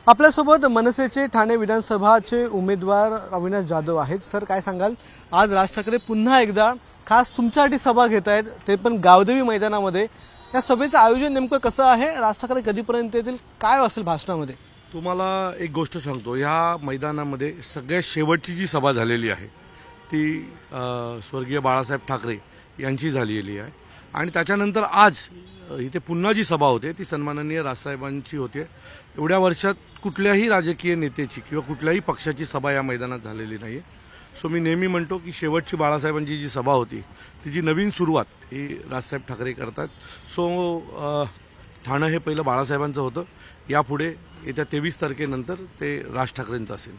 आपल्यासोबत मनसेचे ठाणे विधानसभाचे उमेदवार अविनाश जाधव आहेत। सर, काय सांगाल? आज राज ठाकरे पुन्हा एकदा खास तुमच्यासाठी सभा घेत आहेत, ते पण गावदेवी मैदानामध्ये। या सभेचं आयोजन नेमकं कसं आहे? राज ठाकरे कधीपर्यंत येतील? काय असेल भाषणामध्ये? तुम्हाला एक गोष्ट सांगतो, या मैदानामध्ये सगळ्यात शेवटची जी सभा झालेली आहे ती स्वर्गीय बाळासाहेब ठाकरे यांची झालेली आहे आणि त्याच्यानंतर आज इथे पुन्हा जी सभा होते ती सन्माननीय राजसाहेबांची होते। एवढ्या वर्षात कुठल्याही राजकीय नेत्याची किंवा कुठल्याही पक्षाची सभा या मैदानात झालेली नाही आहे। सो मी नेहमी म्हणतो की शेवटची बाळासाहेबांची जी सभा होती तिची नवीन सुरुवात ही राजसाहेब ठाकरे करतात। सो ठाणं हे पहिलं बाळासाहेबांचं होतं, यापुढे येत्या 23 तारखेनंतर ते राज ठाकरेंचं असेल।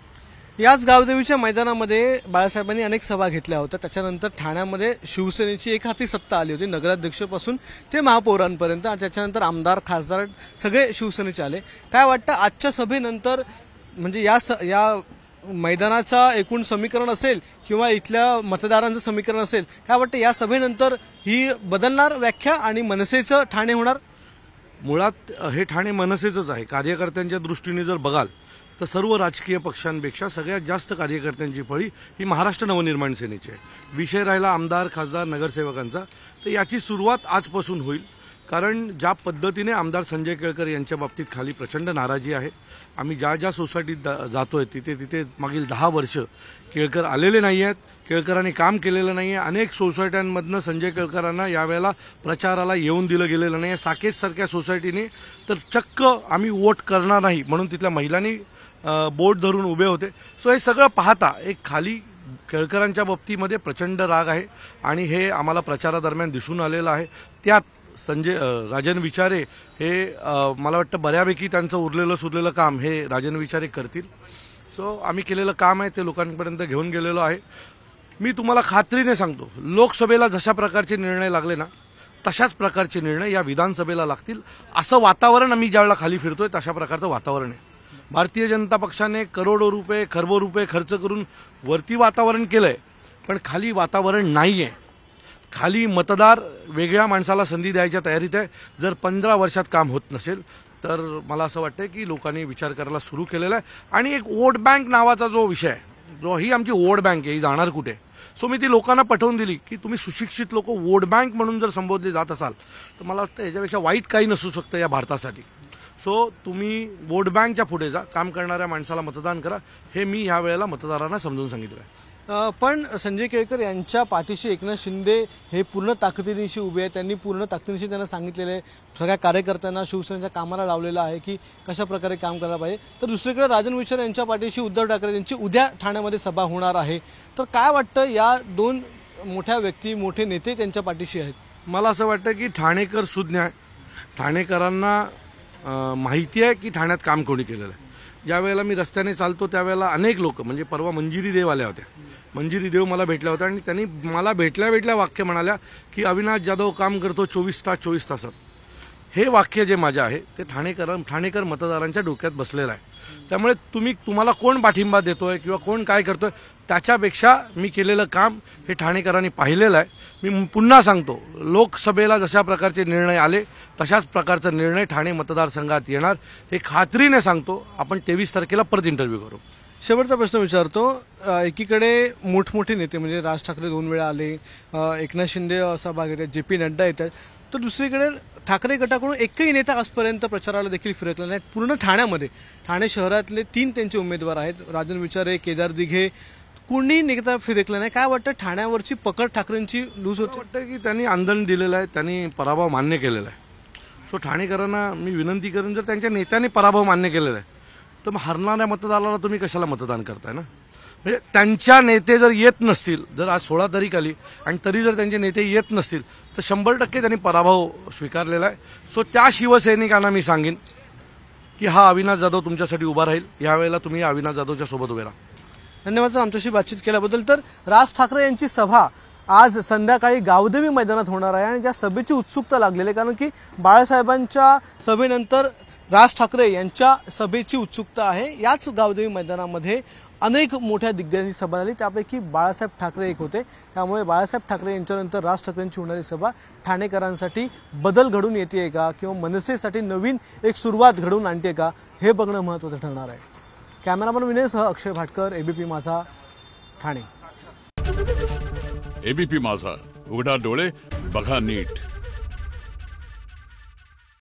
याच गावदेवीच्या मैदानामध्ये बाळासाहेबांनी अनेक सभा घेतल्या होत्या। त्याच्यानंतर ठाण्यामध्ये शिवसेनेची एक हाती सत्ता आली होती, नगराध्यक्षपासून ते महापौरांपर्यंत। त्याच्यानंतर आमदार खासदार सगळे शिवसेनेचे आले। काय वाटतं आजच्या सभेनंतर, म्हणजे या मैदानाचा एकूण समीकरण असेल किंवा इथल्या मतदारांचं समीकरण असेल, काय वाटतं या सभेनंतर ही बदलणार व्याख्या आणि मनसेचं ठाणे होणार? मुळात हे ठाणे मनसेचंच आहे। कार्यकर्त्यांच्या दृष्टीने जर बघाल तर सर्व राजकीय पक्षांपेक्षा सगळ्यात जास्त कार्यकर्त्यांची फळी ही महाराष्ट्र नवनिर्माण सेनेची आहे। विषय राहिला आमदार खासदार नगरसेवकांचा, तर याची सुरुवात आजपासून होईल। कारण ज्या पद्धतीने आमदार संजय केळकर यांच्या बाबतीत खाली प्रचंड नाराजी आहे। आम्ही ज्या ज्या सोसायटीत जातोय तिथे मागील 10 वर्ष केळकर आलेले नाही आहेत, केळकरांनी काम केलेलं नाही आहे। अनेक सोसायट्यांमधनं संजय केळकरांना यावेळेला प्रचाराला येऊन दिलं गेलेलं नाही आहे। साकेतसारख्या सोसायटीने तर चक्क आम्ही वोट करणार नाही म्हणून तिथल्या महिलांनी बोट धरून उभे होते। सो हे सगळं पाहता एक खाली केळकरांच्या बाबतीमध्ये प्रचंड राग आहे आणि हे आम्हाला प्रचारादरम्यान दिसून आलेलं आहे। त्यात राजन विचारे हे मला वाटतं बऱ्यापैकी त्यांचं उरलेलं सुरलेलं काम हे राजन विचारे करतील। सो आम्ही केलेलं काम आहे ते लोकांपर्यंत घेऊन गेलेलो आहे। मी तुम्हाला खात्रीने सांगतो, लोकसभेला जशा प्रकारचे निर्णय लागले ना तशाच प्रकारचे निर्णय या विधानसभेला लागतील, असं वातावरण आम्ही ज्यावेळेला खाली फिरतोय तशा प्रकारचं वातावरण आहे। भारतीय जनता पक्षाने करोडो रुपये खरबो रुपये खर्च करून वरती वातावरण केलंय, पण खाली वातावरण नाही आहे। खाली मतदार वेगळ्या माणसाला संधी द्यायच्या तयारीत आहे। जर 15 वर्षात काम होत नसेल तर मला असं वाटतं की लोकांनी विचार करायला सुरू केलेला आहे। आणि एक वोट बँक नावाचा जो विषय आहे, जो ही आमची वोट बँक आहे, ही जाणार कुठे? सो मी ती लोकांना पटवून दिली की तुम्ही सुशिक्षित लोक वोट बँक म्हणून जर संबोधले जात असाल तर मला वाटतं याच्यापेक्षा वाईट काही नसू शकतं या भारतासाठी। सो तुम्ही वोट बँकच्या पुढे जा, काम करणाऱ्या माणसाला मतदान करा, हे मी ह्या वेळेला मतदारांना समजून सांगितलं आहे। पण संजय केळकर यांच्या पाठीशी एकनाथ शिंदे हे पूर्ण ताकदीनिशी उभे आहेत। त्यांनी पूर्ण ताकदीनिशी त्यांना सांगितलेलं आहे, सगळ्या कार्यकर्त्यांना शिवसेनेच्या कामाला लावलेलं आहे की कशा प्रकारे काम करायला पाहिजे। तर दुसरीकडे राजन विचारे यांच्या पाठीशी उद्धव ठाकरे यांची उद्या ठाण्यामध्ये सभा होणार आहे। तर काय वाटतं, या दोन मोठ्या व्यक्ती मोठे नेते त्यांच्या पाठीशी आहेत? मला असं वाटतं की ठाणेकर सुज्ञ आहे, ठाणेकरांना माहिती आहे की ठाण्यात काम कोणी केलेलं आहे। ज्या वेळेला मी रस्त्याने चालतो त्यावेळेला अनेक लोक, म्हणजे परवा मंजिरी देव आल्या होत्या, मंजिरी देव मला भेटल्या होत्या आणि त्यांनी मला भेटल्या वाक्य म्हणाल्या की अविनाश जाधव काम करतो 24 तासात। हे वाक्य जे माझे आहे ते ठाणेकर मतदारांच्या डोक्यात बसलेलं आहे। त्यामुळे तुम्हाला कोण पाठिंबा देतोय किंवा कोण काय करतोय त्याच्यापेक्षा मी केलेलं काम हे ठाणेकरांनी पाहिलेलं आहे। मी पुन्हा सांगतो, लोकसभेला जशा प्रकारचे निर्णय आले तशाच प्रकारचा निर्णय ठाणे मतदारसंघात येणार, हे खात्रीने सांगतो। आपण 23 तारखेला परत इंटरव्ह्यू करू। शेवटचा प्रश्न विचारतो, एकीकडे मोठमोठे नेते म्हणजे राज ठाकरे 2 वेळा आले, एकनाथ शिंदे असा भाग येतात, JP नड्डा येतात, तर दुसरीकडे ठाकरे गटाकडून एकही नेता आजपर्यंत प्रचाराला देखील फिरकला नाही। पूर्ण ठाण्यामध्ये, ठाणे शहरातले 3 त्यांचे उमेदवार आहेत, राजन विचारे, केदार दिघे, कोणी नेता फिरकला नाही। काय वाटतं, ठाण्यावरची पकड ठाकरेंची लूज होते? वाटतं की त्यांनी आंदोलन दिलेलं आहे, त्यांनी पराभव मान्य केलेला आहे। सो ठाणेकरांना मी विनंती करेन, जर त्यांच्या नेत्यांनी पराभव मान्य केलेला आहे तर मग हरणाऱ्या मतदाराला तुम्ही कशाला मतदान करताय ना? म्हणजे त्यांच्या नेते जर येत नसतील, जर आज 16 तारीख आली आणि तरी जर त्यांचे नेते येत नसतील तर 100% त्यांनी पराभव स्वीकारलेला आहे। सो त्या शिवसैनिकांना मी सांगेन की हा अविनाश जाधव तुमच्यासाठी उभा राहील, यावेळेला तुम्ही अविनाश जाधवच्या सोबत उभे राहा। धन्यवाद सर आमच्याशी बातचीत केल्याबद्दल। तर राज ठाकरे यांची सभा आज संध्याकाळी गावदेवी मैदानात होणार आहे आणि त्या सभेची उत्सुकता लागलेली आहे, कारण की बाळासाहेबांच्या सभेनंतर राज ठाकरे यांच्या सभेची उत्सुकता आहे। याच गावदेवी मैदानामध्ये अनेक मोठ्या दिग्गजांची सभा झाली, त्यापैकी बाळासाहेब ठाकरे एक होते। त्यामुळे बाळासाहेब ठाकरे यांच्यानंतर राज ठाकरेंची होणारी सभा ठाणेकरांसाठी बदल घडून येते का किंवा मनसेसाठी नवीन एक सुरुवात घडवून आणते का, हे बघणं महत्त्वाचं ठरणार आहे। कॅमेरामन विनयसह अक्षय भाटकर, एबीपी माझा, ठाणे। एबीपी माझा, उघडा डोळे बघा नीट।